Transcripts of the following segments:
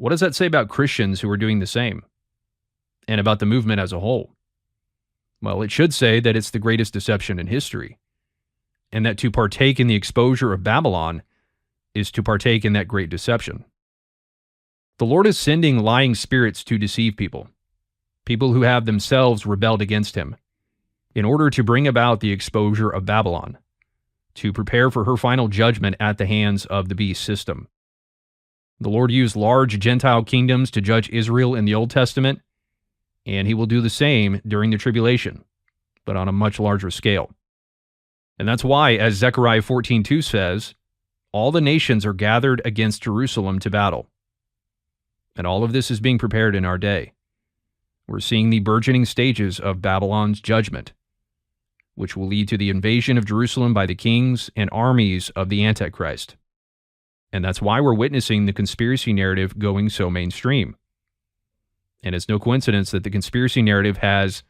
What does that say about Christians who are doing the same? And about the movement as a whole? Well, it should say that it's the greatest deception in history, and that to partake in the exposure of Babylon is to partake in that great deception. The Lord is sending lying spirits to deceive people who have themselves rebelled against him, in order to bring about the exposure of Babylon, to prepare for her final judgment at the hands of the beast system. The Lord used large Gentile kingdoms to judge Israel in the Old Testament, and he will do the same during the tribulation, but on a much larger scale. And that's why, as Zechariah 14:2 says, all the nations are gathered against Jerusalem to battle. And all of this is being prepared in our day. We're seeing the burgeoning stages of Babylon's judgment, which will lead to the invasion of Jerusalem by the kings and armies of the Antichrist. And that's why we're witnessing the conspiracy narrative going so mainstream. And it's no coincidence that the conspiracy narrative has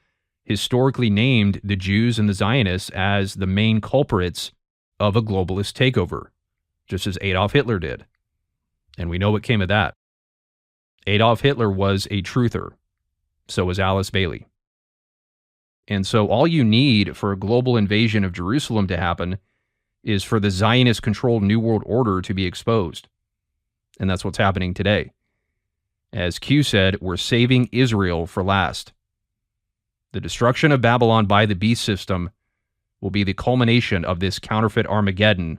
historically named the Jews and the Zionists as the main culprits of a globalist takeover, just as Adolf Hitler did. And we know what came of that. Adolf Hitler was a truther. So was Alice Bailey. And so all you need for a global invasion of Jerusalem to happen is for the Zionist-controlled New World Order to be exposed. And that's what's happening today. As Q said, we're saving Israel for last. The destruction of Babylon by the beast system will be the culmination of this counterfeit Armageddon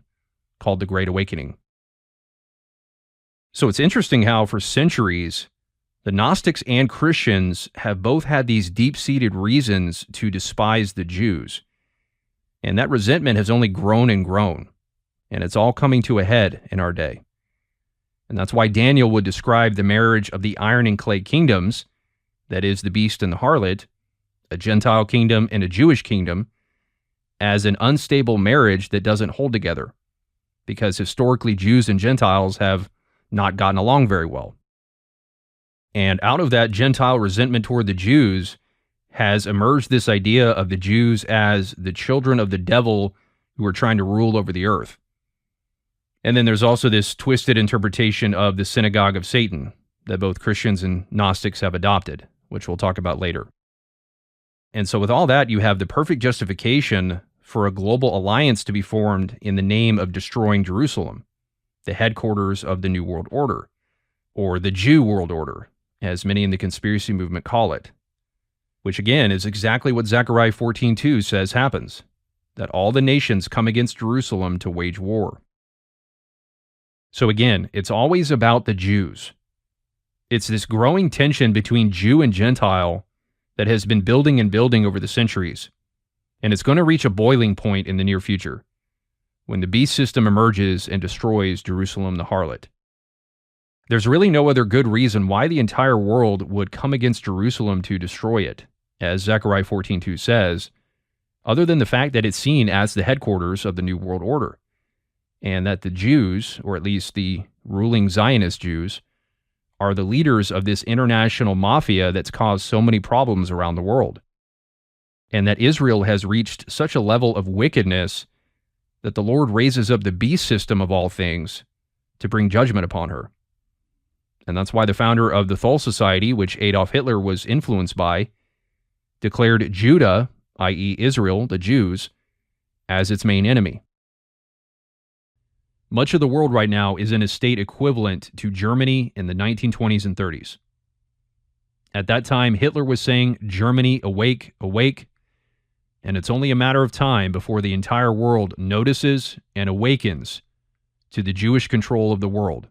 called the Great Awakening. So it's interesting how for centuries, the Gnostics and Christians have both had these deep-seated reasons to despise the Jews. And that resentment has only grown and grown. And it's all coming to a head in our day. And that's why Daniel would describe the marriage of the iron and clay kingdoms, that is, the beast and the harlot, a Gentile kingdom and a Jewish kingdom, as an unstable marriage that doesn't hold together, because historically Jews and Gentiles have not gotten along very well. And out of that Gentile resentment toward the Jews has emerged this idea of the Jews as the children of the devil who are trying to rule over the earth. And then there's also this twisted interpretation of the synagogue of Satan that both Christians and Gnostics have adopted, which we'll talk about later. And so with all that, you have the perfect justification for a global alliance to be formed in the name of destroying Jerusalem, the headquarters of the New World Order, or the Jew World Order, as many in the conspiracy movement call it, which again is exactly what Zechariah 14:2 says happens, that all the nations come against Jerusalem to wage war. So again, it's always about the Jews. It's this growing tension between Jew and Gentile that has been building and building over the centuries, and it's going to reach a boiling point in the near future, when the beast system emerges and destroys Jerusalem the harlot. There's really no other good reason why the entire world would come against Jerusalem to destroy it, as Zechariah 14:2 says, other than the fact that it's seen as the headquarters of the New World Order, and that the Jews, or at least the ruling Zionist Jews, are the leaders of this international mafia that's caused so many problems around the world, and that Israel has reached such a level of wickedness that the Lord raises up the beast system of all things to bring judgment upon her. And that's why the founder of the Thule Society, which Adolf Hitler was influenced by, declared Judah, i.e. Israel, the Jews, as its main enemy. Much of the world right now is in a state equivalent to Germany in the 1920s and 30s. At that time, Hitler was saying, "Germany, awake, awake," and it's only a matter of time before the entire world notices and awakens to the Jewish control of the world,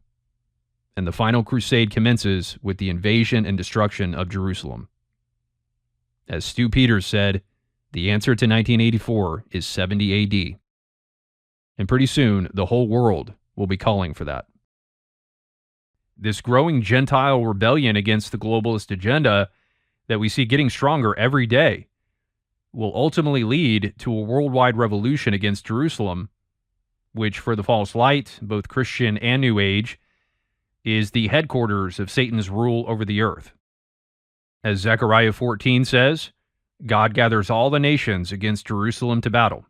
and the final crusade commences with the invasion and destruction of Jerusalem. As Stu Peters said, the answer to 1984 is 70 AD. And pretty soon, the whole world will be calling for that. This growing Gentile rebellion against the globalist agenda that we see getting stronger every day will ultimately lead to a worldwide revolution against Jerusalem, which for the false light, both Christian and New Age, is the headquarters of Satan's rule over the earth. As Zechariah 14 says, God gathers all the nations against Jerusalem to battle.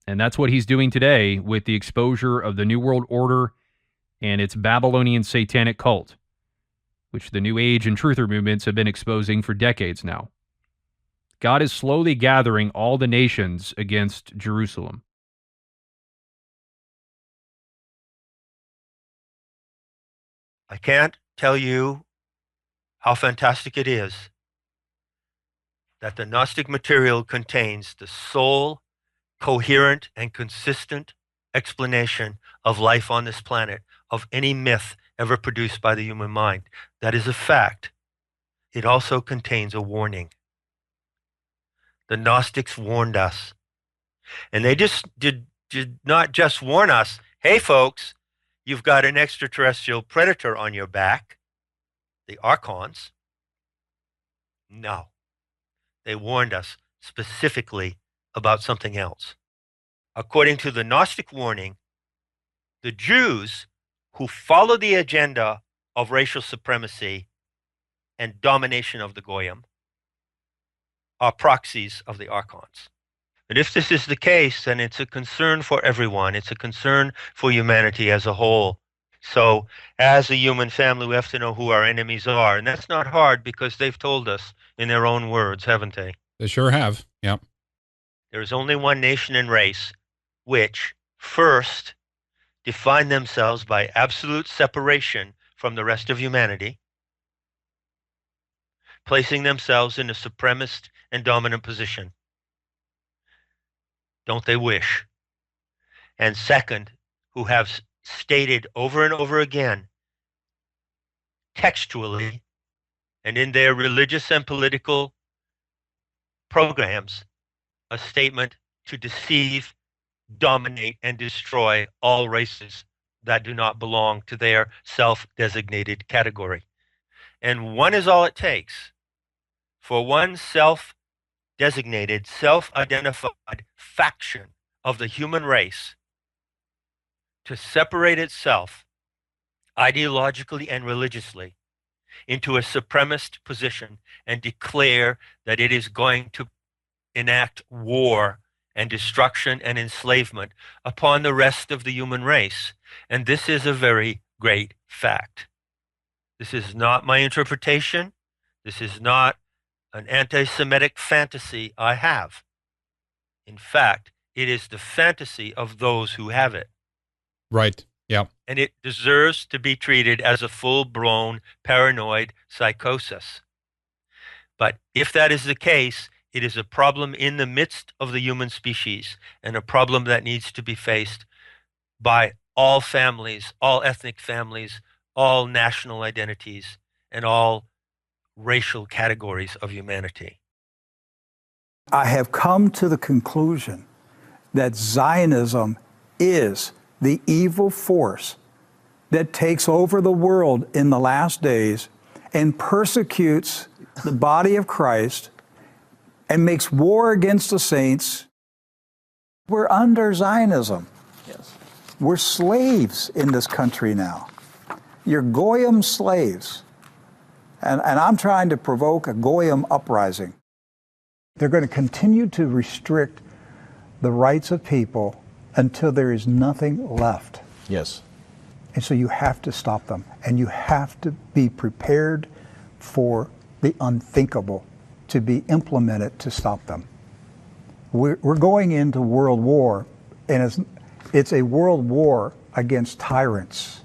And that's what he's doing today with the exposure of the New World Order and its Babylonian satanic cult, which the New Age and truther movements have been exposing for decades now. God is slowly gathering all the nations against Jerusalem. I can't tell you how fantastic it is that the Gnostic material contains the sole, coherent, and consistent explanation of life on this planet, of any myth ever produced by the human mind. That is a fact. It also contains a warning. The Gnostics warned us. And they just did not just warn us, hey folks, you've got an extraterrestrial predator on your back, the Archons. No. They warned us specifically about something else. According to the Gnostic warning, the Jews who follow the agenda of racial supremacy and domination of the Goyim are proxies of the Archons. And if this is the case, then it's a concern for everyone. It's a concern for humanity as a whole. So as a human family, we have to know who our enemies are. And that's not hard because they've told us in their own words, haven't they? They sure have. Yep. There is only one nation and race which first define themselves by absolute separation from the rest of humanity, placing themselves in a supremacist and dominant position. Don't they wish? And second, who have stated over and over again, textually, and in their religious and political programs, a statement to deceive, dominate, and destroy all races that do not belong to their self-designated category. And one is all it takes for one self-designated, self-identified faction of the human race to separate itself ideologically and religiously into a supremacist position and declare that it is going to enact war and destruction and enslavement upon the rest of the human race. And this is a very great fact. This is not my interpretation. This is not an anti-Semitic fantasy I have. In fact, it is the fantasy of those who have it. Right. Yeah. And it deserves to be treated as a full-blown paranoid psychosis. But if that is the case, it is a problem in the midst of the human species and a problem that needs to be faced by all families, all ethnic families, all national identities, and all racial categories of humanity. I have come to the conclusion that Zionism is the evil force that takes over the world in the last days and persecutes the body of Christ and makes war against the saints. We're under Zionism. Yes. We're slaves in this country now. You're Goyim slaves. And I'm trying to provoke a Goyim uprising. They're going to continue to restrict the rights of people until there is nothing left. Yes. And so you have to stop them. And you have to be prepared for the unthinkable to be implemented to stop them. We're going into world war, and it's a world war against tyrants.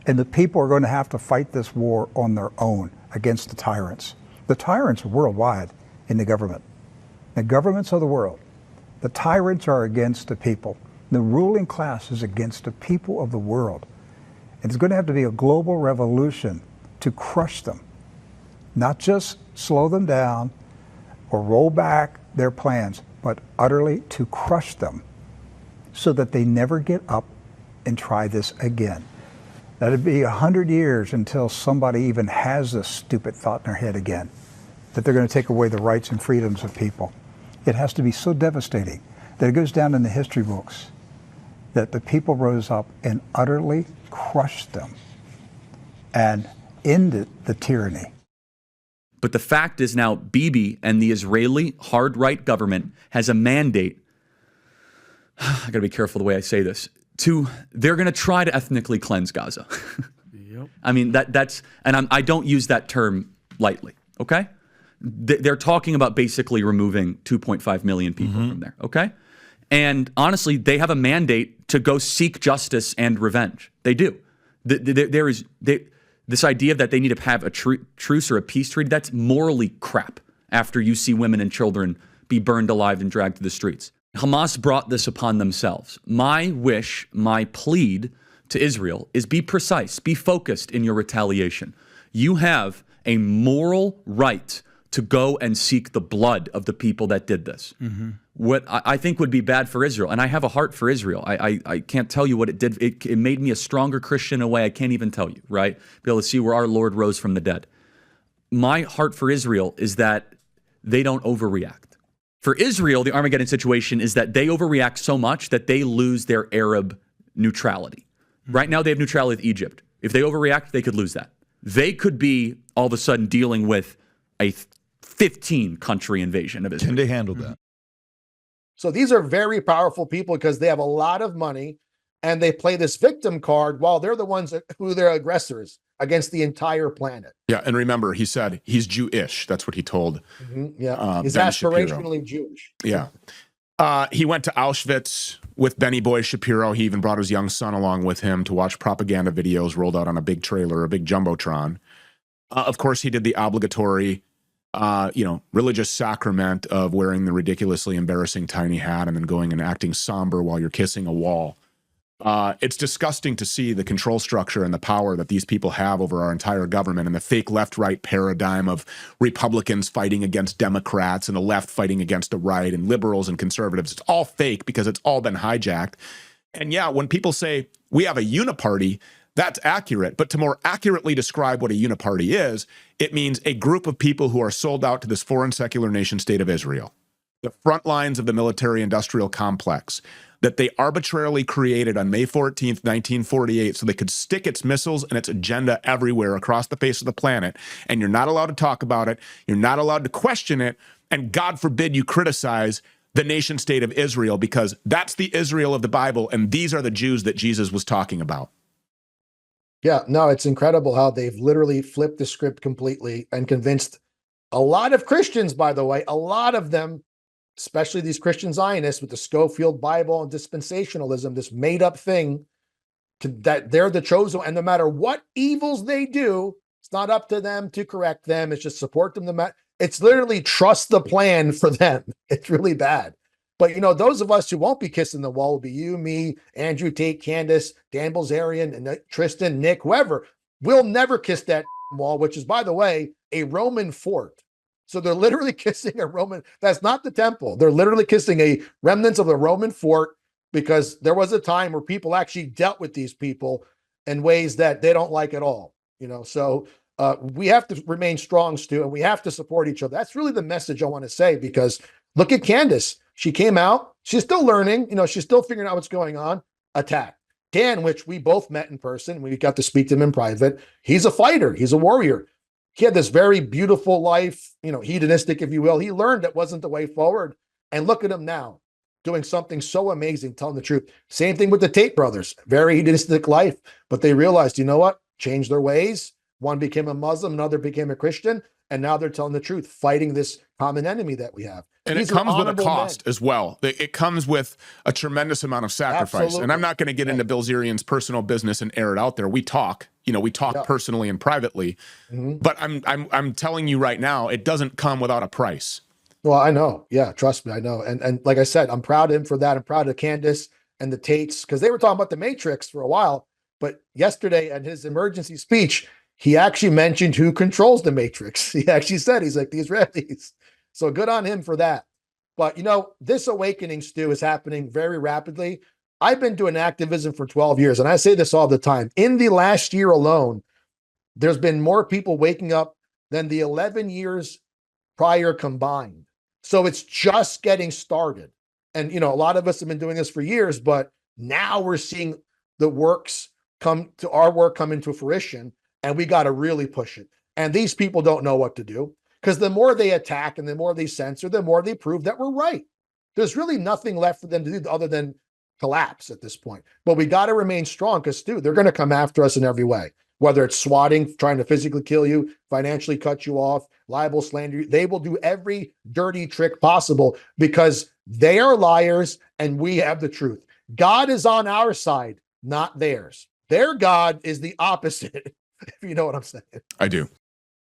And the people are going to have to fight this war on their own against the tyrants. The tyrants are worldwide in the government. The governments of the world. The tyrants are against the people. The ruling class is against the people of the world. And it's going to have to be a global revolution to crush them. Not just slow them down or roll back their plans, but utterly to crush them so that they never get up and try this again. That'd be 100 years until somebody even has this stupid thought in their head again, that they're going to take away the rights and freedoms of people. It has to be so devastating that it goes down in the history books that the people rose up and utterly crushed them and ended the tyranny. But the fact is now Bibi and the Israeli hard-right government has a mandate. I got to be careful the way I say this. They're going to try to ethnically cleanse Gaza. Yep. I mean, that's, and I don't use that term lightly, okay? They're talking about basically removing 2.5 million people from there, okay? And honestly, they have a mandate to go seek justice and revenge. They do. This idea that they need to have a truce or a peace treaty, that's morally crap after you see women and children be burned alive and dragged to the streets. Hamas brought this upon themselves. My wish, my plead to Israel is be precise, be focused in your retaliation. You have a moral right to go and seek the blood of the people that did this. What I think would be bad for Israel, and I have a heart for Israel. I can't tell you what it did. It made me a stronger Christian in a way I can't even tell you, right? Be able to see where our Lord rose from the dead. My heart for Israel is that they don't overreact. For Israel, the Armageddon situation is that they overreact so much that they lose their Arab neutrality. Right now, they have neutrality with Egypt. If they overreact, they could lose that. They could be all of a sudden dealing with a 15-country invasion of Israel. Can they handle that? So these are very powerful people because they have a lot of money and they play this victim card while they're the ones who they're aggressors against the entire planet. Yeah, and remember, he said he's Jewish. That's what he told. Yeah, he's Ben aspirationally Jewish. Yeah. He went to Auschwitz with Benny Boy Shapiro. He even brought his young son along with him to watch propaganda videos rolled out on a big trailer, a big jumbotron. Of course, he did the obligatory, religious sacrament of wearing the ridiculously embarrassing tiny hat and then going and acting somber while you're kissing a wall. It's disgusting to see the control structure and the power that these people have over our entire government and the fake left-right paradigm of Republicans fighting against Democrats and the left fighting against the right and liberals and conservatives. It's all fake because it's all been hijacked. And yeah, when people say we have a uniparty, that's accurate. But to more accurately describe what a uniparty is, it means a group of people who are sold out to this foreign secular nation state of Israel, the front lines of the military-industrial complex that they arbitrarily created on May 14th, 1948, so they could stick its missiles and its agenda everywhere across the face of the planet. And you're not allowed to talk about it. You're not allowed to question it. And God forbid you criticize the nation state of Israel, because that's the Israel of the Bible. And these are the Jews that Jesus was talking about. Yeah, no, it's incredible how they've literally flipped the script completely and convinced a lot of Christians, by the way, a lot of them, especially these Christian Zionists with the Schofield Bible and dispensationalism, this made up thing that they're the chosen. And no matter what evils they do, it's not up to them to correct them. It's just support them. It's literally trust the plan for them. It's really bad. But, those of us who won't be kissing the wall will be you, me, Andrew Tate, Candace, Dan Bilzerian, and Tristan, Nick, whoever. We'll never kiss that wall, which is, by the way, a Roman fort. So they're literally kissing a Roman. That's not the temple. They're literally kissing a remnants of the Roman fort, because there was a time where people actually dealt with these people in ways that they don't like at all. So we have to remain strong, Stu, and we have to support each other. That's really the message I want to say, because look at Candace. She came out. She's still learning. She's still figuring out what's going on. Attack. Dan, which we both met in person. We got to speak to him in private. He's a fighter. He's a warrior. He had this very beautiful life, hedonistic, if you will. He learned that wasn't the way forward. And look at him now, doing something so amazing, telling the truth. Same thing with the Tate brothers. Very hedonistic life. But they realized, you know what? Changed their ways. One became a Muslim, another became a Christian. And now they're telling the truth, fighting this common enemy that we have. And it comes with a cost as well. It comes with a tremendous amount of sacrifice. Absolutely. And I'm not going to get into Bilzerian's personal business and air it out there. We talk, personally and privately. But I'm telling you right now, it doesn't come without a price. Well, I know. Yeah, trust me, I know. And like I said, I'm proud of him for that. I'm proud of Candace and the Tates, because they were talking about the Matrix for a while. But yesterday at his emergency speech, he actually mentioned who controls the Matrix. He actually said, he's like, the Israelis. So good on him for that. But, this awakening, Stu, is happening very rapidly. I've been doing activism for 12 years, and I say this all the time. In the last year alone, there's been more people waking up than the 11 years prior combined. So it's just getting started. And, a lot of us have been doing this for years, but now we're seeing the works come into fruition, and we got to really push it. And these people don't know what to do, because the more they attack and the more they censor, the more they prove that we're right. There's really nothing left for them to do other than collapse at this point. But we got to remain strong, because, Stu, they're going to come after us in every way. whether it's swatting, trying to physically kill you, financially cut you off, libel, slander you. They will do every dirty trick possible because they are liars and we have the truth. God is on our side, not theirs. Their God is the opposite, if you know what I'm saying. I do.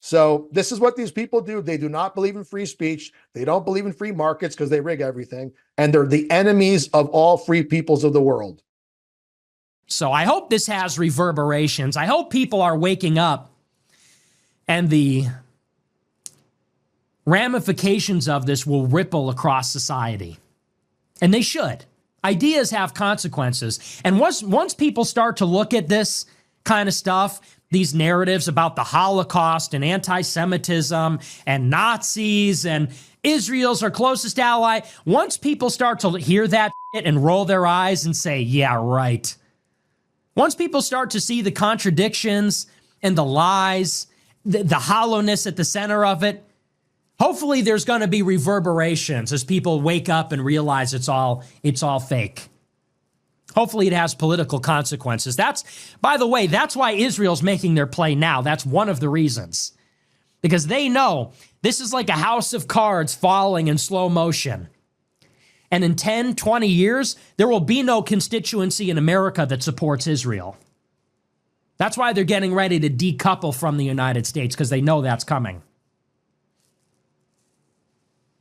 So this is what these people do. They do not believe in free speech. They don't believe in free markets because they rig everything. And they're the enemies of all free peoples of the world. So I hope this has reverberations. I hope people are waking up and the ramifications of this will ripple across society. And they should. Ideas have consequences. And once people start to look at this kind of stuff, these narratives about the Holocaust and anti-Semitism and Nazis and Israel's our closest ally, once people start to hear that shit and roll their eyes and say, yeah, right. Once people start to see the contradictions and the lies, the hollowness at the center of it, hopefully there's going to be reverberations as people wake up and realize it's all fake. Hopefully it has political consequences. By the way, that's why Israel's making their play now. That's one of the reasons. Because they know this is like a house of cards falling in slow motion. And in 10, 20 years, there will be no constituency in America that supports Israel. That's why they're getting ready to decouple from the United States, because they know that's coming.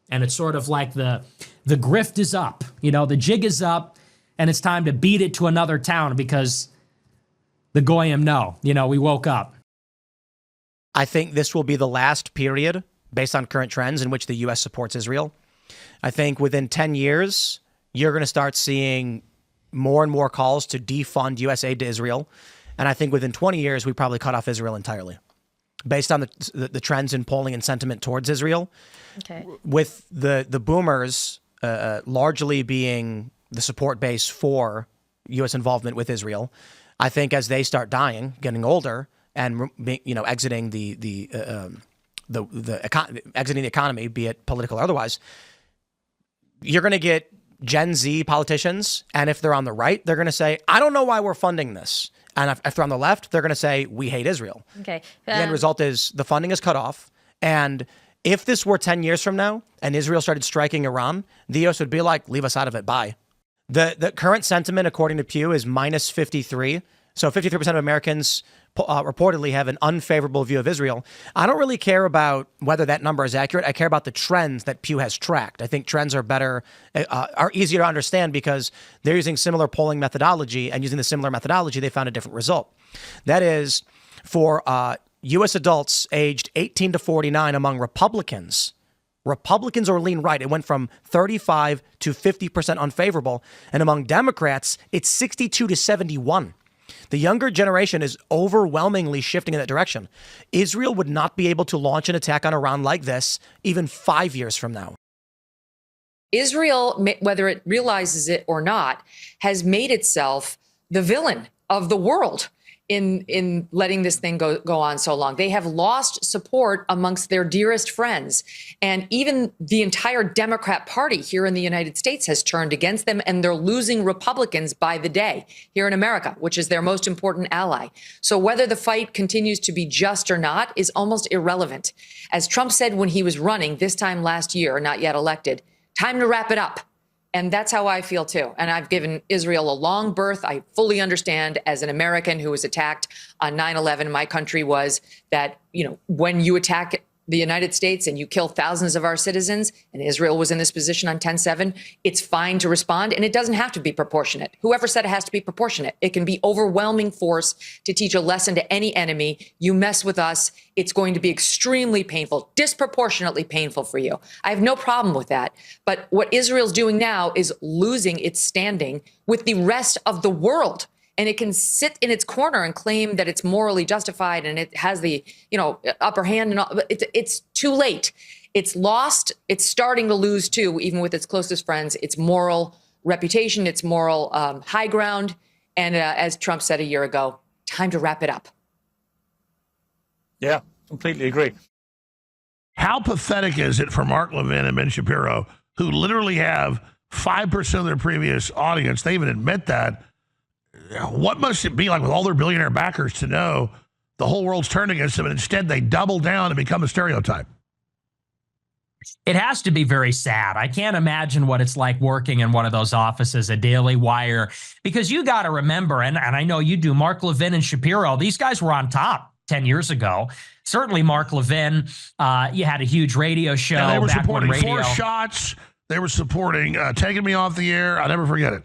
And it's sort of like the grift is up. The jig is up. And it's time to beat it to another town because the Goyim know. We woke up. I think this will be the last period, based on current trends, in which the U.S. supports Israel. I think within 10 years, you're going to start seeing more and more calls to defund U.S. aid to Israel. And I think within 20 years, we probably cut off Israel entirely, based on the trends in polling and sentiment towards Israel. Okay. With the boomers largely being the support base for U.S. involvement with Israel, I think as they start dying, getting older, and exiting exiting the economy, be it political or otherwise, you're going to get Gen Z politicians, and if they're on the right, they're going to say, "I don't know why we're funding this," and if they're on the left, they're going to say, "We hate Israel." Okay. The end result is the funding is cut off, and if this were 10 years from now and Israel started striking Iran, the U.S. would be like, "Leave us out of it. Bye." The current sentiment, according to Pew, is minus 53. So 53% of Americans reportedly have an unfavorable view of Israel. I don't really care about whether that number is accurate. I care about the trends that Pew has tracked. I think trends are better, are easier to understand because they're using similar polling methodology, and using the similar methodology, they found a different result. That is, for U.S. adults aged 18 to 49 among Republicans or lean right, it went from 35 to 50% unfavorable. And among Democrats, it's 62 to 71. The younger generation is overwhelmingly shifting in that direction. Israel would not be able to launch an attack on Iran like this even 5 years from now. Israel, whether it realizes it or not, has made itself the villain of the world in letting this thing go on so long. They have lost support amongst their dearest friends. And even the entire Democrat Party here in the United States has turned against them, and they're losing Republicans by the day here in America, which is their most important ally. So whether the fight continues to be just or not is almost irrelevant. As Trump said when he was running this time last year, not yet elected, time to wrap it up. And that's how I feel, too. And I've given Israel a long berth. I fully understand, as an American who was attacked on 9/11, my country was that, when you attack the United States and you kill thousands of our citizens, and Israel was in this position on 10/7, it's fine to respond, and it doesn't have to be proportionate. Whoever said it has to be proportionate? It can be overwhelming force to teach a lesson to any enemy. You mess with us, it's going to be extremely painful, disproportionately painful for you. I have no problem with that. But what Israel's doing now is losing its standing with the rest of the world. And it can sit in its corner and claim that it's morally justified and it has the, upper hand. And all. It's too late. It's lost. It's starting to lose, too, even with its closest friends, its moral reputation, its moral high ground. And as Trump said a year ago, time to wrap it up. Yeah, completely agree. How pathetic is it for Mark Levin and Ben Shapiro, who literally have 5% of their previous audience? They even admit that. What must it be like with all their billionaire backers to know the whole world's turned against them, and instead they double down and become a stereotype. It has to be very sad. I can't imagine what it's like working in one of those offices, a Daily Wire, because you got to remember, and I know you do, Mark Levin and Shapiro, these guys were on top 10 years ago. Certainly Mark Levin, you had a huge radio show. And they were back when supporting radio. Force Shots. They were supporting taking me off the air. I'll never forget it.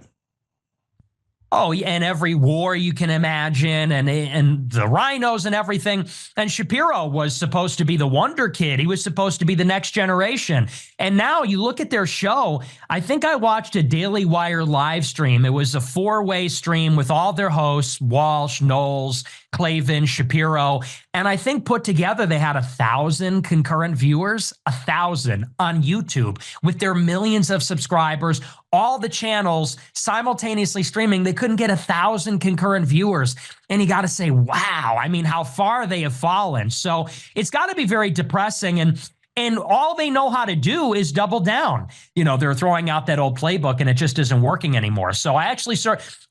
Oh, and every war you can imagine, and the rhinos and everything. And Shapiro was supposed to be the wonder kid. He was supposed to be the next generation. And now you look at their show. I think I watched a Daily Wire live stream. It was a 4-way stream with all their hosts, Walsh, Knowles, Clavin, Shapiro. And I think put together, they had 1,000 concurrent viewers, 1,000 on YouTube with their millions of subscribers, all the channels simultaneously streaming. They couldn't get 1,000 concurrent viewers. And you got to say, wow, I mean, how far they have fallen. So it's got to be very depressing. And all they know how to do is double down. You know, they're throwing out that old playbook and it just isn't working anymore. So I actually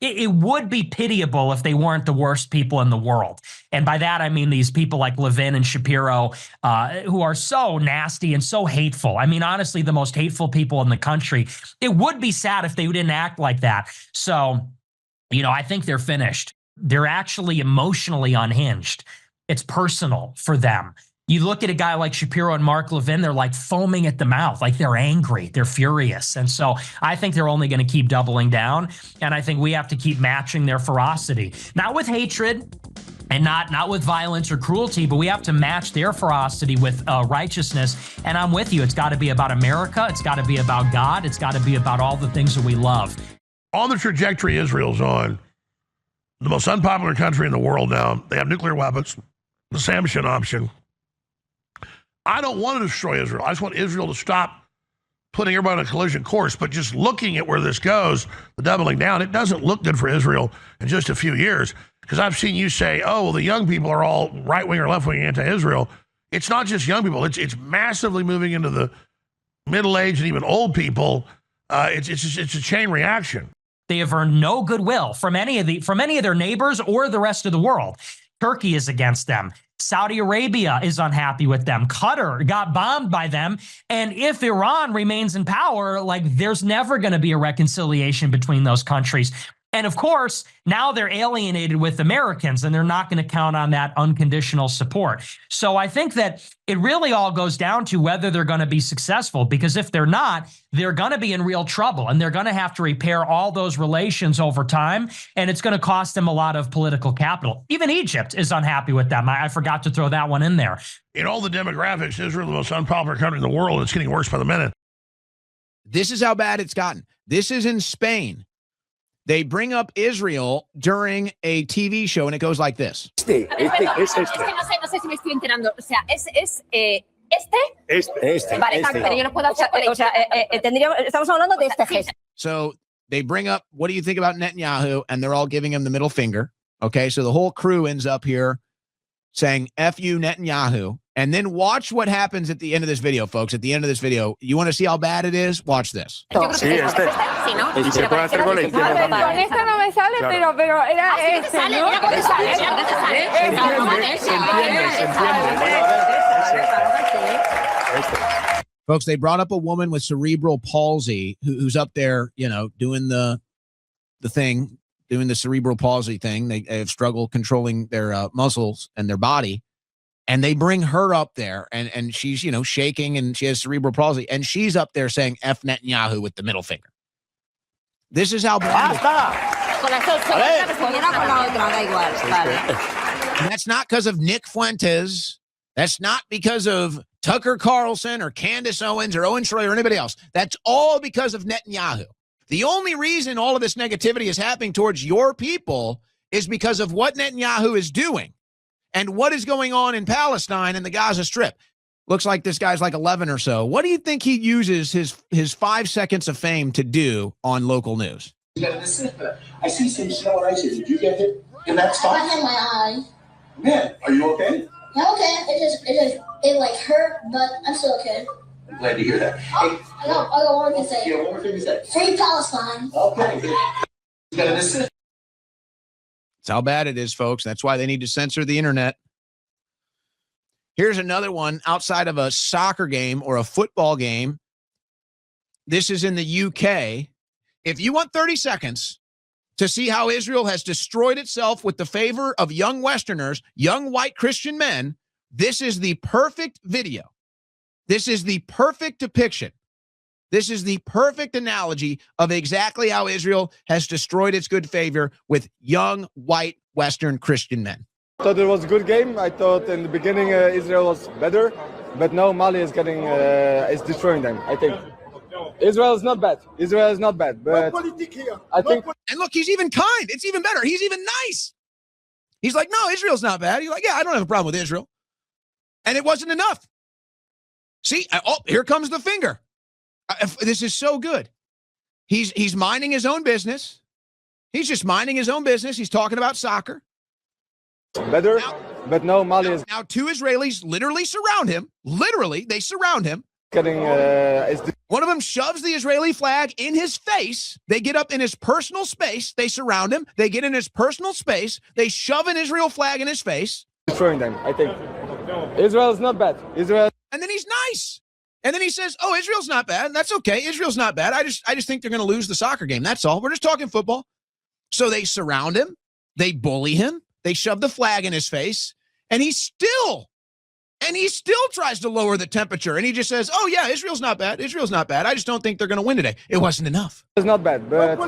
it would be pitiable if they weren't the worst people in the world. And by that, I mean these people like Levin and Shapiro, who are so nasty and so hateful. I mean, honestly, the most hateful people in the country. It would be sad if they didn't act like that. So, you know, I think they're finished. They're actually emotionally unhinged. It's personal for them. You look at a guy like Shapiro and Mark Levin, they're like foaming at the mouth, like they're angry, they're furious. And so I think they're only going to keep doubling down. And I think we have to keep matching their ferocity, not with hatred and not with violence or cruelty, but we have to match their ferocity with righteousness. And I'm with you. It's got to be about America. It's got to be about God. It's got to be about all the things that we love. On the trajectory Israel's on, the most unpopular country in the world now, they have nuclear weapons, the Samson option. I don't want to destroy Israel. I just want Israel to stop putting everybody on a collision course. But just looking at where this goes, the doubling down, it doesn't look good for Israel in just a few years. Because I've seen you say, oh, well, the young people are all right-wing or left-wing anti-Israel. It's not just young people. It's massively moving into the middle-aged and even old people. It's a chain reaction. They have earned no goodwill from any of their neighbors or the rest of the world. Turkey is against them. Saudi Arabia is unhappy with them. Qatar got bombed by them. And if Iran remains in power, like there's never going to be a reconciliation between those countries. And of course, now they're alienated with Americans and they're not going to count on that unconditional support. So I think that it really all goes down to whether they're going to be successful, because if they're not, they're going to be in real trouble and they're going to have to repair all those relations over time. And it's going to cost them a lot of political capital. Even Egypt is unhappy with them. I forgot to throw that one in there. In all the demographics, Israel, the most unpopular country in the world, it's getting worse by the minute. This is how bad it's gotten. This is in Spain. They bring up Israel during a TV show, and it goes like this. Vale, pero yo no puedo hacer, o sea, estamos hablando de este gesto. So they bring up, what do you think about Netanyahu? And they're all giving him the middle finger. Okay, so the whole crew ends up here saying, F you, Netanyahu. And then watch what happens at the end of this video, folks. At the end of this video, you want to see how bad it is? Watch this. Sí, y se puede hacer con la izquierda también. Con esta no me sale, pero era este, ¿no? Folks, they brought up a woman with cerebral palsy who's up there, you know, doing the thing, doing the cerebral palsy thing. They have struggle controlling their muscles and their body. And they bring her up there, and she's, you know, shaking, and she has cerebral palsy, and she's up there saying F Netanyahu with the middle finger. This is how bad and that's not because of Nick Fuentes. That's not because of Tucker Carlson or Candace Owens or Owen Schroyer or anybody else. That's all because of Netanyahu. The only reason all of this negativity is happening towards your people is because of what Netanyahu is doing. And what is going on in Palestine and the Gaza Strip? Looks like this guy's like 11 or so. What do you think he uses his 5 seconds of fame to do on local news? I see some snow and ice here. Did you get hit in that spot? I hit my eye. Man, are you okay? Yeah, okay. It like hurt, but I'm still okay. I'm glad to hear that. Oh, Hey, I got one more thing to say. yeah, one more thing to say. Free Palestine. Okay. You got an assist. That's how bad it is, folks. That's why they need to censor the internet. Here's another one outside of a soccer game or a football game. This is in the UK. If you want 30 seconds to see how Israel has destroyed itself with the favor of young Westerners, young white Christian men, this is the perfect video. This is the perfect depiction. This is the perfect analogy of exactly how Israel has destroyed its good favor with young white Western Christian men. I thought it was a good game. I thought in the beginning Israel was better, but now Mali is is destroying them, I think. Israel is not bad. Israel is not bad, but I think. And look, he's even kind. It's even better. He's even nice. He's like, no, Israel's not bad. He's like, yeah, I don't have a problem with Israel. And it wasn't enough. See, oh, here comes the finger. This is so good. He's minding his own business. He's just minding his own business. He's talking about soccer. Better, but now Mali is. Now, two Israelis literally surround him. Literally, they surround him. One of them shoves the Israeli flag in his face. They get up in his personal space. They surround him. They get in his personal space. They shove an Israel flag in his face. Destroying them, I think. Israel is not bad. Israel. And then he's nice. And then he says, oh, Israel's not bad. That's okay. Israel's not bad. I just think they're going to lose the soccer game. That's all. We're just talking football. So they surround him. They bully him. They shove the flag in his face. And he still tries to lower the temperature. And he just says, oh, yeah, Israel's not bad. Israel's not bad. I just don't think they're going to win today. It wasn't enough. It's not bad, but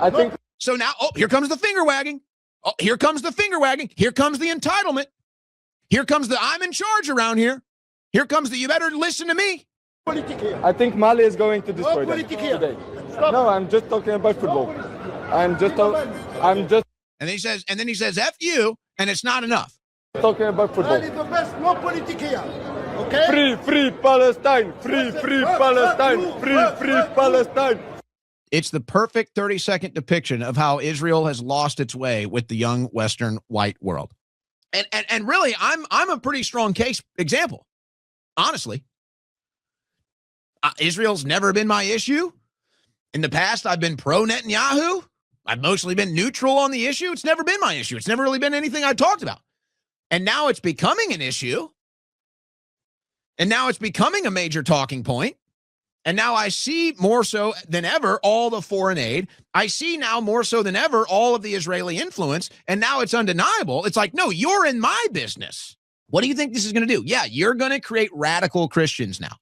I think. So now, oh, here comes the finger wagging. Oh, here comes the finger wagging. Here comes the entitlement. Here comes the I'm in charge around here. Here comes the you better listen to me. I think Mali is going to destroy them today. No, I'm just talking about football. I'm just. And then he says, F you, and it's not enough. Talking about football. Okay? Free Palestine. Free Palestine. Free Palestine. It's the perfect 30-second depiction of how Israel has lost its way with the young Western white world. And really, I'm a pretty strong case example. Honestly, Israel's never been my issue. In the past, I've been pro Netanyahu. I've mostly been neutral on the issue. It's never been my issue. It's never really been anything I talked about. And now it's becoming an issue. And now it's becoming a major talking point. And now I see more so than ever all the foreign aid. I see now more so than ever all of the Israeli influence. And now it's undeniable. It's like, no, you're in my business. What do you think this is going to do? Yeah, you're going to create radical Christians now.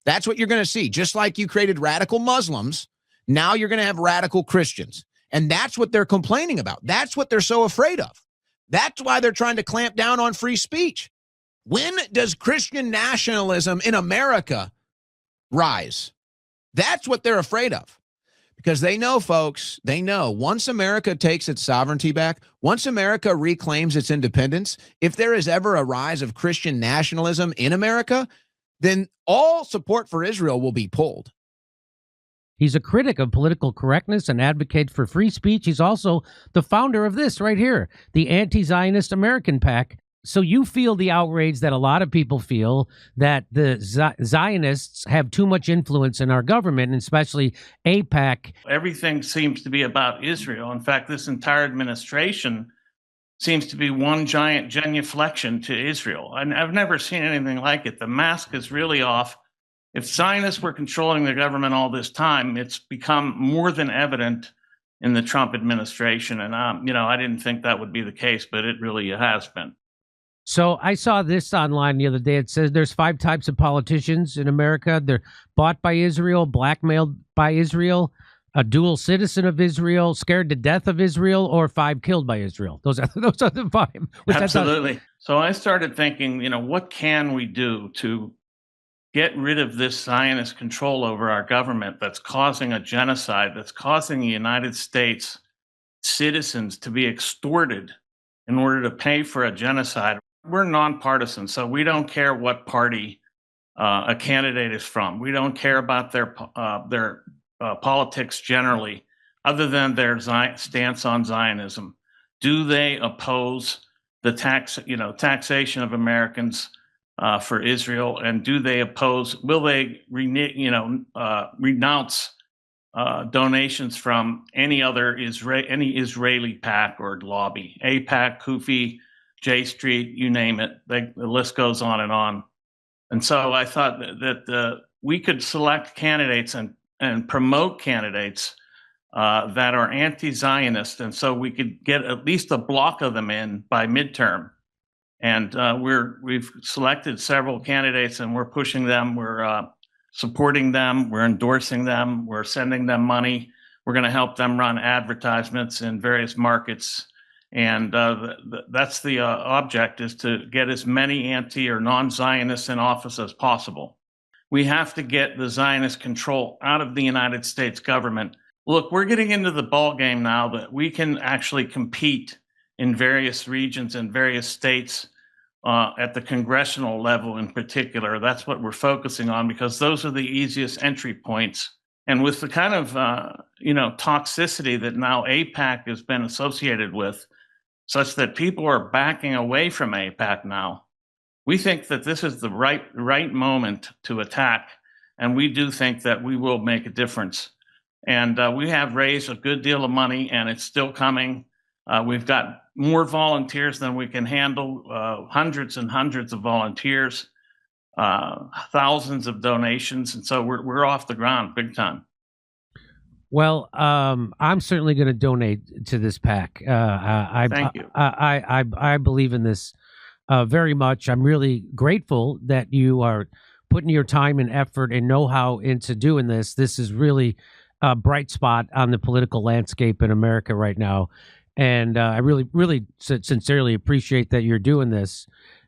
That's what you're going to see. Just like you created radical Muslims, now you're going to have radical Christians. And that's what they're complaining about. That's what they're so afraid of. That's why they're trying to clamp down on free speech. When does Christian nationalism in America rise? That's what they're afraid of. Because they know, folks, they know once America takes its sovereignty back, once America reclaims its independence, if there is ever a rise of Christian nationalism in America, then all support for Israel will be pulled. He's a critic of political correctness and advocates for free speech. He's also the founder of this right here, the Anti-Zionist American PAC. So you feel the outrage that a lot of people feel that the Zionists have too much influence in our government, and especially AIPAC. Everything seems to be about Israel. In fact, this entire administration seems to be one giant genuflection to Israel. And I've never seen anything like it. The mask is really off. If Zionists were controlling the government all this time, it's become more than evident in the Trump administration. And, I didn't think that would be the case, but it really has been. So I saw this online the other day. It says there's 5 types of politicians in America. They're bought by Israel, blackmailed by Israel, a dual citizen of Israel, scared to death of Israel, or 5 killed by Israel. Those are the 5. Absolutely. So I started thinking, what can we do to get rid of this Zionist control over our government that's causing a genocide, that's causing the United States citizens to be extorted in order to pay for a genocide. We're nonpartisan, so we don't care what party a candidate is from. We don't care about their politics generally, other than their stance on Zionism. Do they oppose the taxation of Americans for Israel, and will they renounce donations from any Israeli PAC or lobby, AIPAC, Kufi, J Street, you name it. The list goes on and on. And so I thought that we could select candidates and promote candidates that are anti-Zionist, and so we could get at least a block of them in by midterm. And we've selected several candidates, and we're pushing them. We're supporting them. We're endorsing them. We're sending them money. We're going to help them run advertisements in various markets. And that's the object, is to get as many anti or non-Zionists in office as possible. We have to get the Zionist control out of the United States government. Look, we're getting into the ball game now that we can actually compete in various regions and various states at the congressional level in particular. That's what we're focusing on, because those are the easiest entry points. And with the kind of toxicity that now AIPAC has been associated with, such that people are backing away from AIPAC now, we think that this is the right moment to attack. And we do think that we will make a difference. And we have raised a good deal of money, and it's still coming. We've got more volunteers than we can handle, hundreds and hundreds of volunteers, thousands of donations. And so we're off the ground big time. Well, I'm certainly going to donate to this PAC. Thank you. I believe in this very much. I'm really grateful that you are putting your time and effort and know-how into doing this. This is really a bright spot on the political landscape in America right now. And I really sincerely appreciate that you're doing this.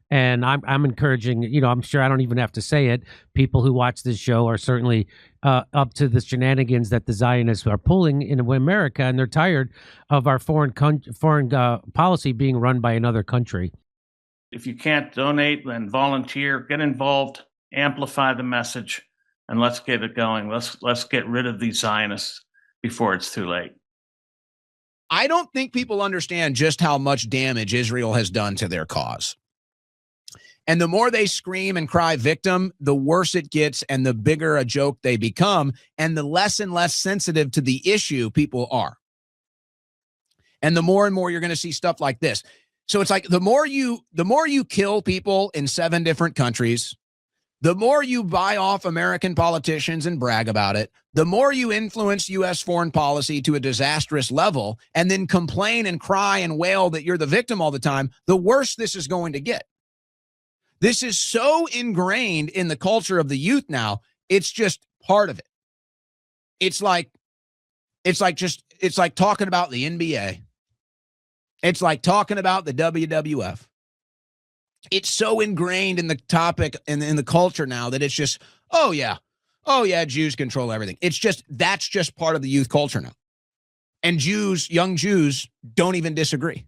And I'm encouraging, I'm sure I don't even have to say it. People who watch this show are certainly up to the shenanigans that the Zionists are pulling in America, and they're tired of our foreign policy being run by another country. If you can't donate, then volunteer, get involved, amplify the message, and let's get it going. Let's get rid of these Zionists before it's too late. I don't think people understand just how much damage Israel has done to their cause. And the more they scream and cry victim, the worse it gets and the bigger a joke they become, and the less and less sensitive to the issue people are. And the more and more you're going to see stuff like this. So it's like the more you kill people in 7 different countries, the more you buy off American politicians and brag about it, the more you influence U.S. foreign policy to a disastrous level and then complain and cry and wail that you're the victim all the time, the worse this is going to get. This is so ingrained in the culture of the youth now, it's just part of it. It's like talking about the NBA. It's like talking about the WWF. It's so ingrained in the topic and in the culture now that it's just, oh yeah, Jews control everything. That's just part of the youth culture now. And young Jews don't even disagree.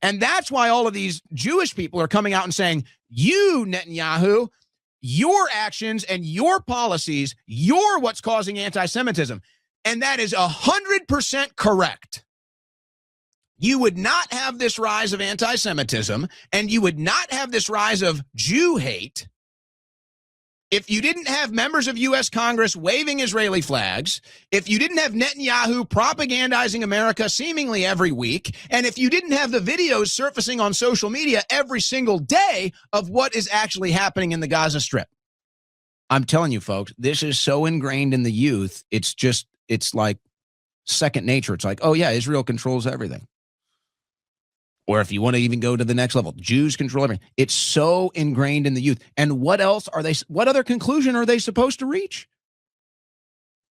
And that's why all of these Jewish people are coming out and saying, you, Netanyahu, your actions and your policies, you're what's causing anti-Semitism. And that is 100% correct. You would not have this rise of anti-Semitism, and you would not have this rise of Jew hate if you didn't have members of U.S. Congress waving Israeli flags, if you didn't have Netanyahu propagandizing America seemingly every week, and if you didn't have the videos surfacing on social media every single day of what is actually happening in the Gaza Strip. I'm telling you, folks, this is so ingrained in the youth, it's like second nature. It's like, oh yeah, Israel controls everything. Or if you want to even go to the next level, Jews control everything. It's so ingrained in the youth. And what other conclusion are they supposed to reach?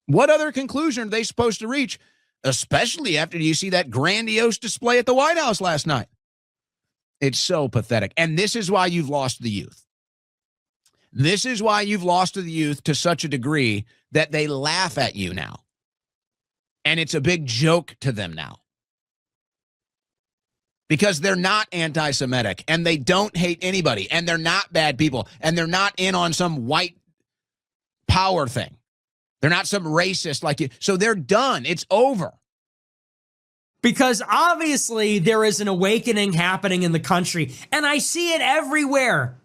What other conclusion are they supposed to reach, especially after you see that grandiose display at the White House last night? It's so pathetic. And this is why you've lost the youth. This is why you've lost the youth to such a degree that they laugh at you now. And it's a big joke to them now. Because they're not anti-Semitic, and they don't hate anybody, and they're not bad people, and they're not in on some white power thing. They're not some racist like you. So they're done. It's over. Because obviously there is an awakening happening in the country, and I see it everywhere.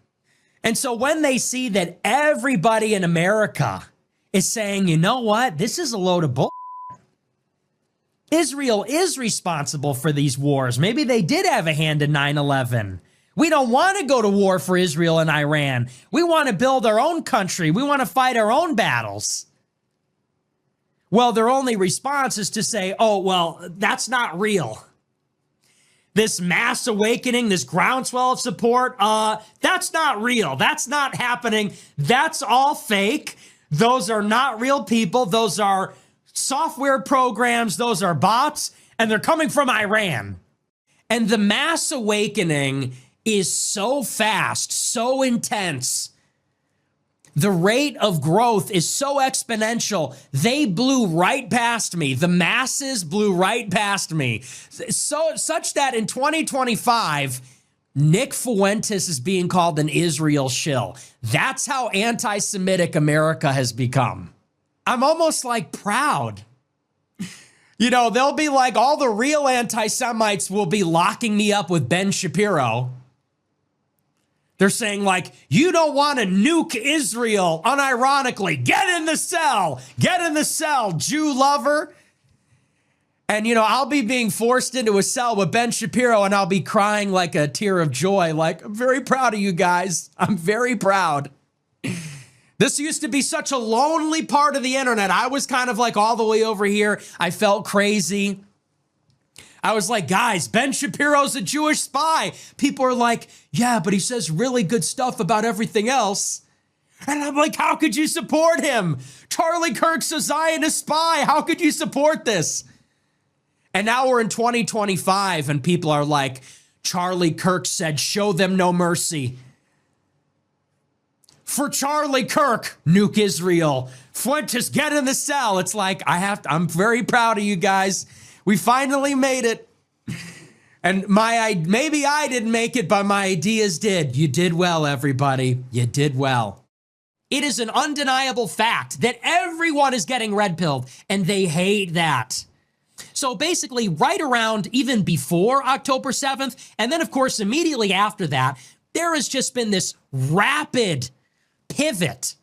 And so when they see that everybody in America is saying, you know what, this is a load of bull, Israel is responsible for these wars. Maybe they did have a hand in 9/11. We don't want to go to war for Israel and Iran. We want to build our own country. We want to fight our own battles. Well, their only response is to say, oh, well, that's not real. This mass awakening, this groundswell of support, that's not real. That's not happening. That's all fake. Those are not real people. Those are software programs. Those are bots, and they're coming from Iran. And the mass awakening is so fast, so intense. The rate of growth is so exponential. They blew right past me. The masses blew right past me. Such that in 2025, Nick Fuentes is being called an Israel shill. That's how anti-Semitic America has become. I'm almost like proud. You know, they'll be like, all the real anti-Semites will be locking me up with Ben Shapiro. They're saying, like, you don't want to nuke Israel unironically. Get in the cell. Get in the cell, Jew lover. And, you know, I'll be being forced into a cell with Ben Shapiro, and I'll be crying like a tear of joy. Like, I'm very proud of you guys. I'm very proud. This used to be such a lonely part of the internet. I was kind of like all the way over here. I felt crazy. I was like, guys, Ben Shapiro's a Jewish spy. People are like, yeah, but he says really good stuff about everything else. And I'm like, how could you support him? Charlie Kirk's a Zionist spy. How could you support this? And now we're in 2025 and people are like, Charlie Kirk said, show them no mercy. For Charlie Kirk, nuke Israel. Fuentes, get in the cell. It's like, I'm very proud of you guys. We finally made it. And maybe I didn't make it, but my ideas did. You did well, everybody. You did well. It is an undeniable fact that everyone is getting red-pilled, and they hate that. So basically, right around even before October 7th, and then, of course, immediately after that, there has just been this rapid pivot.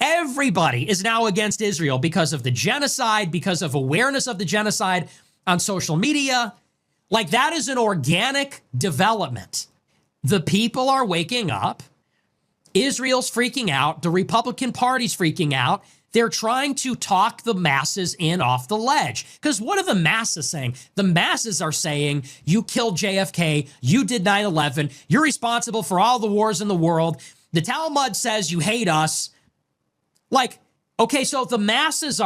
Everybody is now against Israel because of the genocide, because of awareness of the genocide on social media. Like, that is an organic development. The people are waking up. Israel's freaking out. The Republican Party's freaking out. They're trying to talk the masses in off the ledge. Because what are the masses saying? The masses are saying, you killed JFK, you did 9/11, you're responsible for all the wars in the world. The Talmud says you hate us. Like, okay, so the masses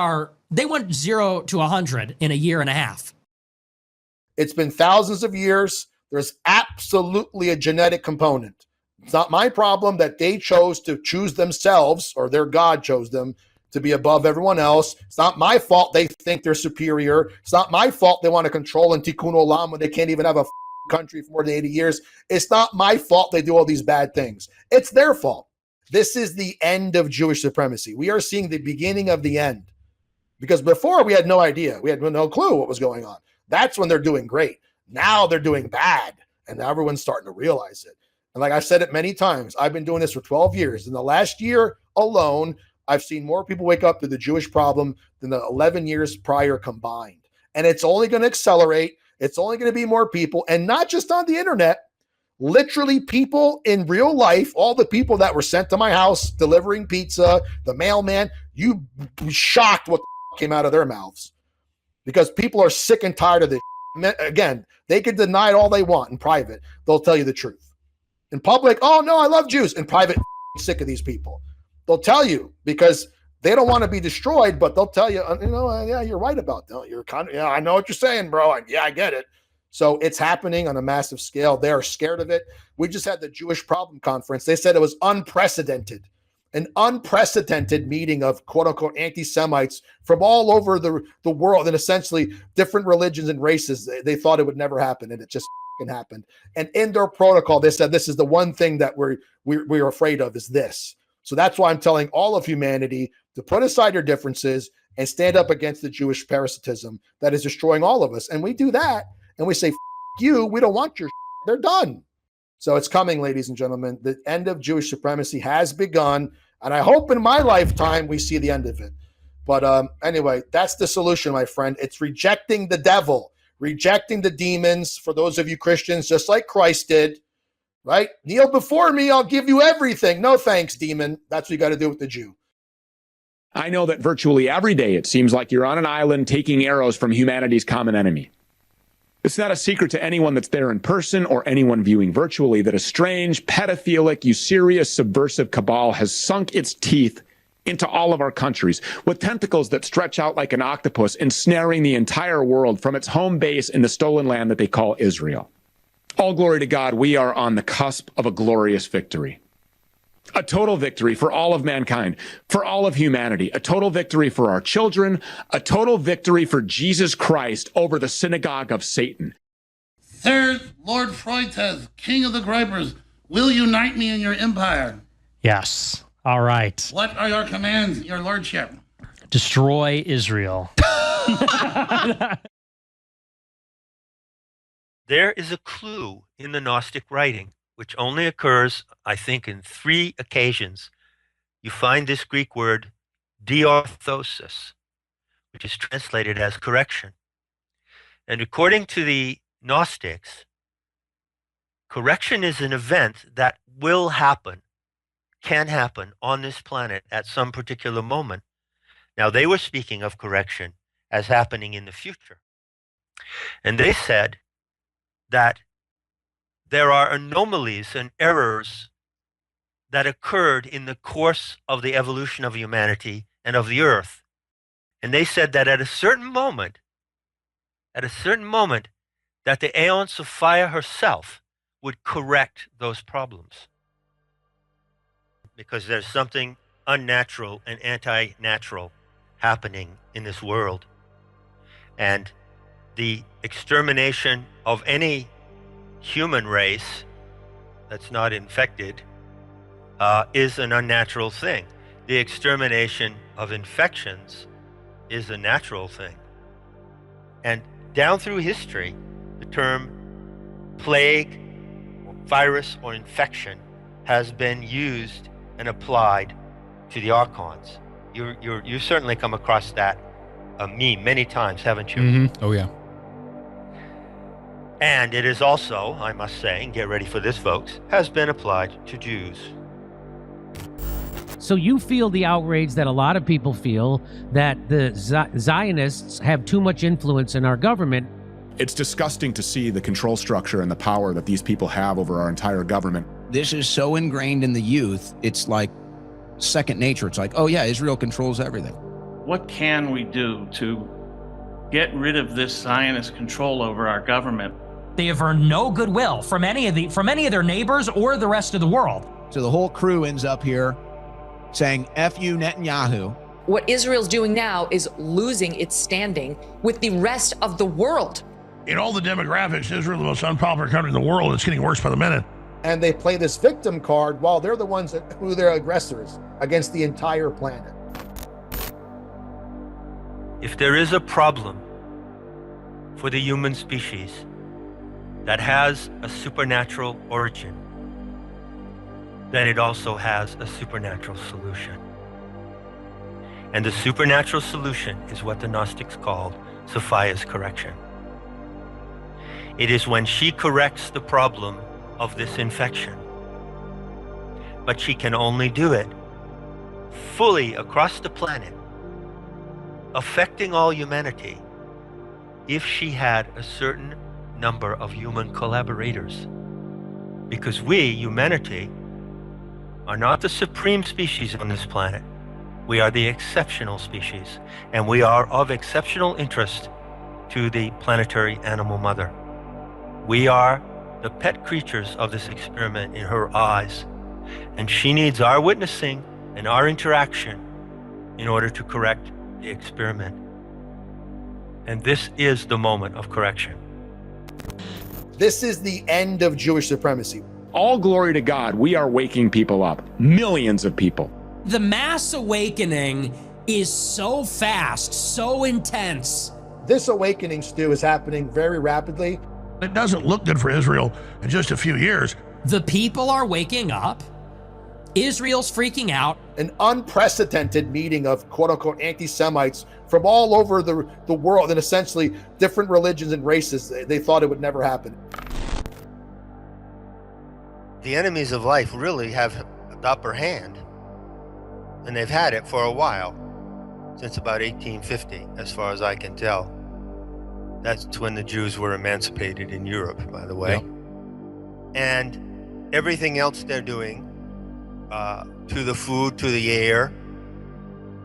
they went 0 to 100 in a year and a half. It's been thousands of years. There's absolutely a genetic component. It's not my problem that they chose to choose themselves, or their God chose them to be above everyone else. It's not my fault they think they're superior. It's not my fault they want to control and tikkun olam when they can't even have a country for more than 80 years. It's not my fault they do all these bad things. It's their fault. This is the end of Jewish supremacy. We are seeing the beginning of the end. Because before, we had no idea. We had no clue what was going on. That's when they're doing great. Now they're doing bad, and everyone's starting to realize it. And like I've said it many times, I've been doing this for 12 years. In the last year alone, I've seen more people wake up to the Jewish problem than the 11 years prior combined. And it's only going to accelerate. It's only going to be more people, and not just on the internet. Literally people in real life, all the people that were sent to my house delivering pizza, the mailman, you'd be shocked what came out of their mouths. Because people are sick and tired of this. Again, they can deny it all they want in private. They'll tell you the truth. In public, oh no, I love Jews. In private, sick of these people. They'll tell you because they don't want to be destroyed, but they'll tell you, yeah, you're right about that. You're kind of, yeah, I know what you're saying, bro. Yeah, I get it. So it's happening on a massive scale. They are scared of it. We just had the Jewish Problem Conference. They said it was unprecedented. An unprecedented meeting of quote-unquote anti-Semites from all over the world and essentially different religions and races. They thought it would never happen, and it just happened. And in their protocol, they said this is the one thing that we're afraid of is this. So that's why I'm telling all of humanity to put aside your differences and stand up against the Jewish parasitism that is destroying all of us. And we do that, and we say, you, we don't want your they're done. So it's coming, ladies and gentlemen. The end of Jewish supremacy has begun, and I hope in my lifetime we see the end of it. But anyway, that's the solution, my friend. It's rejecting the devil, rejecting the demons. For those of you Christians, just like Christ did, right? Kneel before me, I'll give you everything. No thanks, demon. That's what you got to do with the Jew. I know that virtually every day it seems like you're on an island taking arrows from humanity's common enemy. It's not a secret to anyone that's there in person or anyone viewing virtually that a strange, pedophilic, usurious, subversive cabal has sunk its teeth into all of our countries with tentacles that stretch out like an octopus, ensnaring the entire world from its home base in the stolen land that they call Israel. All glory to God, we are on the cusp of a glorious victory. A total victory for all of mankind, for all of humanity, a total victory for our children, a total victory for Jesus Christ over the synagogue of Satan. Third, Lord Freitez, King of the Gripers, will unite me in your empire. Yes. All right. What are your commands, your lordship? Destroy Israel. There is a clue in the Gnostic writing, which only occurs, I think, in 3 occasions. You find this Greek word, diorthosis, which is translated as correction. And according to the Gnostics, correction is an event that will happen, can happen on this planet at some particular moment. Now, they were speaking of correction as happening in the future. And they said that there are anomalies and errors that occurred in the course of the evolution of humanity and of the earth. And they said that at a certain moment, that the Aeon Sophia herself would correct those problems. Because there's something unnatural and anti-natural happening in this world. And the extermination of any human race that's not infected is an unnatural thing. The extermination of infections is a natural thing. And down through history, the term plague, or virus, or infection has been used and applied to the archons. You've certainly come across that meme many times, haven't you? Mm-hmm. Oh, yeah. And it is also, I must say, and get ready for this, folks, has been applied to Jews. So you feel the outrage that a lot of people feel that the Zionists have too much influence in our government. It's disgusting to see the control structure and the power that these people have over our entire government. This is so ingrained in the youth, it's like second nature. It's like, oh yeah, Israel controls everything. What can we do to get rid of this Zionist control over our government? They have earned no goodwill from any of their neighbors or the rest of the world. So the whole crew ends up here saying, F you, Netanyahu. What Israel's doing now is losing its standing with the rest of the world. In all the demographics, Israel is the most unpopular country in the world, and it's getting worse by the minute. And they play this victim card while they're the ones who they're aggressors against the entire planet. If there is a problem for the human species that has a supernatural origin, then it also has a supernatural solution. And the supernatural solution is what the Gnostics called Sophia's correction. It is when she corrects the problem of this infection. But she can only do it fully across the planet, affecting all humanity, if she had a certain number of human collaborators. Because we, humanity, are not the supreme species on this planet. We are the exceptional species, and we are of exceptional interest to the planetary animal mother. We are the pet creatures of this experiment in her eyes, and she needs our witnessing and our interaction in order to correct the experiment. And this is the moment of correction. This is the end of Jewish supremacy. All glory to God, we are waking people up. Millions of people. The mass awakening is so fast, so intense. This awakening, Stu, is happening very rapidly. It doesn't look good for Israel in just a few years. The people are waking up, Israel's freaking out. An unprecedented meeting of quote-unquote anti-Semites from all over the world and essentially different religions and races. They thought it would never happen. The enemies of life really have the upper hand, and they've had it for a while, since about 1850, as far as I can tell. That's when the Jews were emancipated in Europe, by the way. Yeah. And everything else they're doing, to the food, to the air,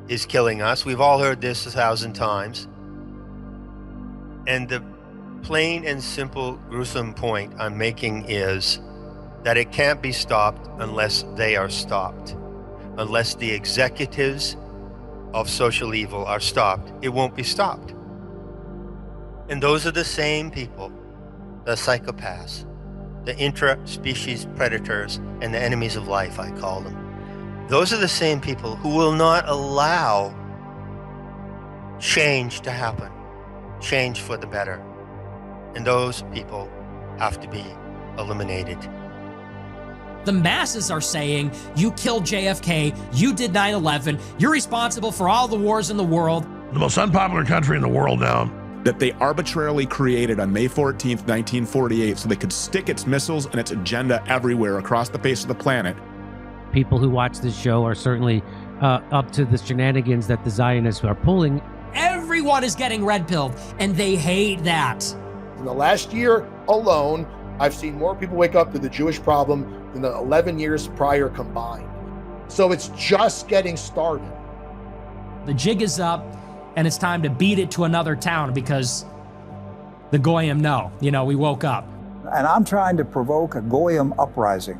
is killing us. We've all heard this 1,000 times. And the plain and simple, gruesome point I'm making is that it can't be stopped unless they are stopped. Unless the executives of social evil are stopped, it won't be stopped. And those are the same people, the psychopaths, the intra-species predators, and the enemies of life, I call them. Those are the same people who will not allow change to happen, change for the better. And those people have to be eliminated. The masses are saying, you killed JFK, you did 9/11, you're responsible for all the wars in the world. The most unpopular country in the world now. That they arbitrarily created on May 14th, 1948, so they could stick its missiles and its agenda everywhere across the face of the planet. People who watch this show are certainly up to the shenanigans that the Zionists are pulling. Everyone is getting red-pilled, and they hate that. In the last year alone, I've seen more people wake up to the Jewish problem than the 11 years prior combined. So it's just getting started. The jig is up, and it's time to beat it to another town because the Goyim know. You know, we woke up. And I'm trying to provoke a Goyim uprising.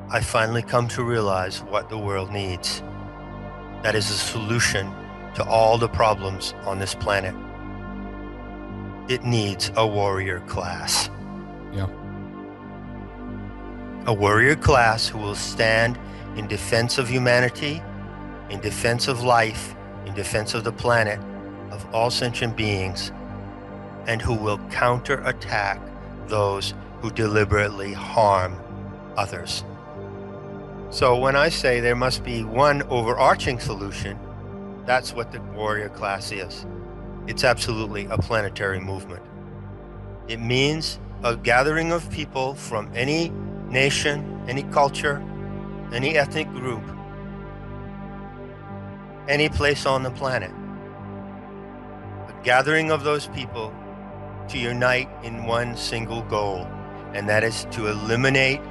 I finally come to realize what the world needs. That is a solution to all the problems on this planet. It needs a warrior class. Yeah. A warrior class who will stand in defense of humanity, in defense of life, in defense of the planet, of all sentient beings, and who will counterattack those who deliberately harm others. So when I say there must be one overarching solution, that's what the warrior class is. It's absolutely a planetary movement. It means a gathering of people from any nation, any culture, any ethnic group, any place on the planet. A gathering of those people to unite in one single goal, and that is to eliminate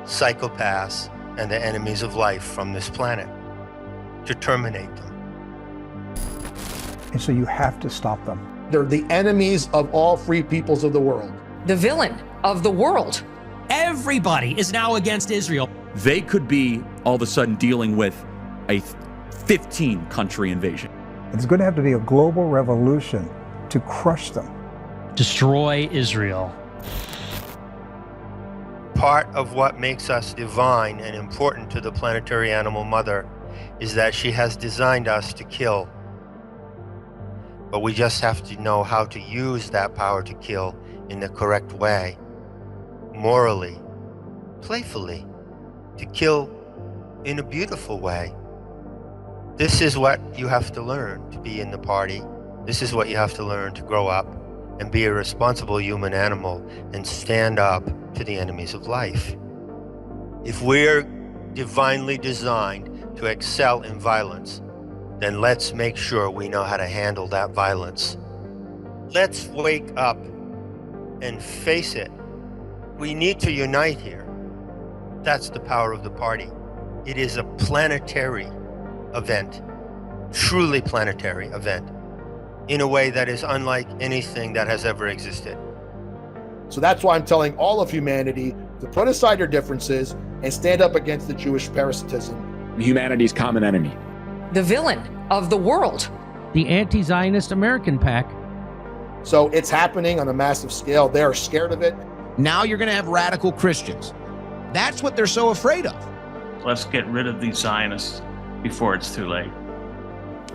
psychopaths and the enemies of life from this planet, to terminate them. And so you have to stop them. They're the enemies of all free peoples of the world. The villain of the world. Everybody is now against Israel. They could be all of a sudden dealing with a 15-country invasion. It's going to have to be a global revolution to crush them. Destroy Israel. Part of what makes us divine and important to the planetary animal mother is that she has designed us to kill. But we just have to know how to use that power to kill in the correct way, morally, playfully, to kill in a beautiful way. This is what you have to learn to be in the party. This is what you have to learn to grow up and be a responsible human animal and stand up to the enemies of life. If we're divinely designed to excel in violence, then let's make sure we know how to handle that violence. Let's wake up and face it. We need to unite here. That's the power of the party. It is a planetary event, truly planetary event, in a way that is unlike anything that has ever existed. So that's why I'm telling all of humanity to put aside your differences and stand up against the Jewish parasitism. Humanity's common enemy. The villain of the world. The anti-Zionist American PAC. So it's happening on a massive scale. They are scared of it. Now you're going to have radical Christians. That's what they're so afraid of. Let's get rid of these Zionists before it's too late.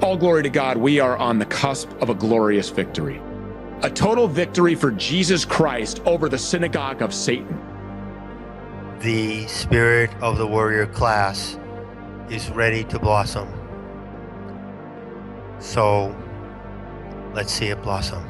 All glory to God, we are on the cusp of a glorious victory. A total victory for Jesus Christ over the synagogue of Satan. the spirit of the warrior class is ready to blossom. So let's see it blossom.